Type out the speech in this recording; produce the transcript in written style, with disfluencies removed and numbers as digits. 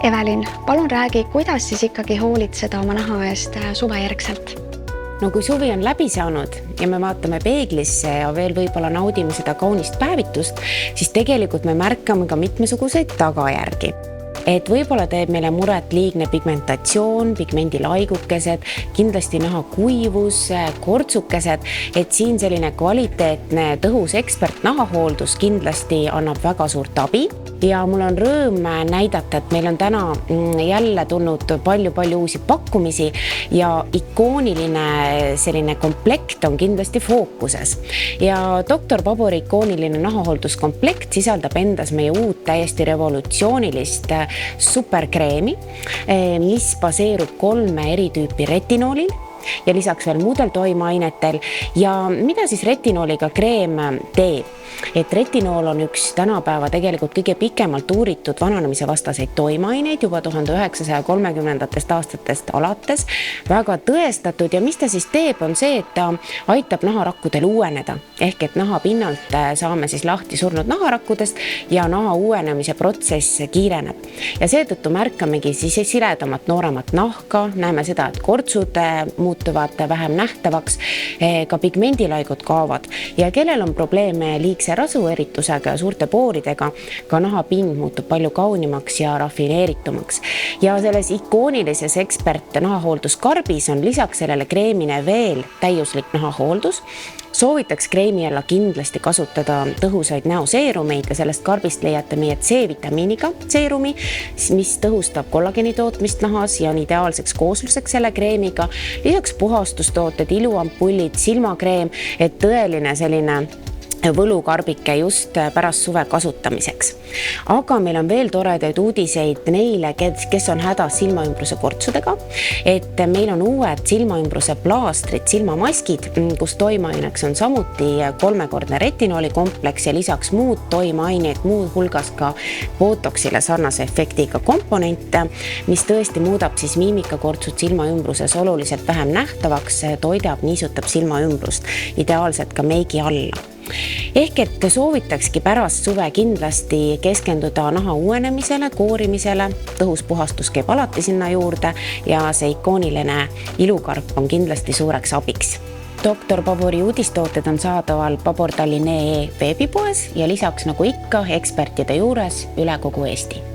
Evelin, palun räägi, kuidas siis ikkagi hoolitseda oma naha eest suvejärgselt? No kui suvi on läbi saanud ja me vaatame peeglisse ja veel võib-olla naudime seda kaunist päevitust, siis tegelikult me märkame ka mitmesuguseid tagajärgi. Et võib-olla teeb meile muret liigne pigmentatsioon, pigmendilaigukesed, kindlasti naha kuivus, kortsukesed, et siin selline kvaliteetne tõhus ekspert nahahooldus kindlasti annab väga suurt abi. Ja mul on rõõm näidata, et meil on täna jälle tulnud palju uusi pakkumisi ja ikooniline selline komplekt on kindlasti fookuses. Ja Dr. Pabori ikooniline nahahoolduskomplekt sisaldab endas meie uut täiesti revolutsioonilist superkreemi, mis baseerub 3 eri tüüpi retinoolil ja lisaks veel muudel toimeainetel. Ja mida siis retinooliga kreem teeb? Et retinool on üks tänapäeva tegelikult kõige pikemalt uuritud vananemise vastaseid toimeaineid juba 1930. aastatest alates. Väga tõestatud ja mis ta siis teeb, on see, et ta aitab naharakkudel uueneda. Ehk et naha pinnalt saame siis lahti surnud naharakkudest ja naha uuenemise protsess kiireneb. Ja seetõttu märkamegi siis siledamat, nooremat nahka, näeme seda, et kortsud muutuvad vähem nähtavaks, ka pigmendilaigud kaovad ja kellel on probleeme liigse rasueritusega ja suurte pooridega, ka nahapind muutub palju kaunimaks ja rafineeritumaks. Ja selles ikoonilises ekspert nahahoolduskarbis on lisaks sellele kreemine veel täiuslik nahahooldus. Soovitaks kreemi alla kindlasti kasutada tõhusaid näoseerumeid ja sellest karbist leiate meie C-vitamiiniga seerumi, mis tõhustab kollageni tootmist nahas ja on ideaalseks koosluseks selle kreemiga. Lisaks puhastustooted, iluampullid, silmakreem, et tõeline selline võlukarbike just pärast suve kasutamiseks. Aga meil on veel toredaid uudiseid neile, kes on hädas silmaümbruse kortsudega, et meil on uued silmaümbruse plaastrid, silmamaskid, kus toimeaineks on samuti 3-kordne retinooli kompleks ja lisaks muud toimeaineid, muud hulgas ka botoxile sarnase efektiga komponente, mis tõesti muudab siis miimikakortsud silmaümbruses oluliselt vähem nähtavaks, toidab, niisutab silmaümbrust, ideaalselt ka meigi alla. Ehk et soovitakski pärast suve kindlasti keskenduda naha uuenemisele, koorimisele, tõhus puhastus käib alati sinna juurde ja see ikooniline ilukarp on kindlasti suureks abiks. Dr. Pabori uudistooted on saadaval pabortalline.ee veebipoes ja lisaks nagu ikka ekspertide juures üle kogu Eesti.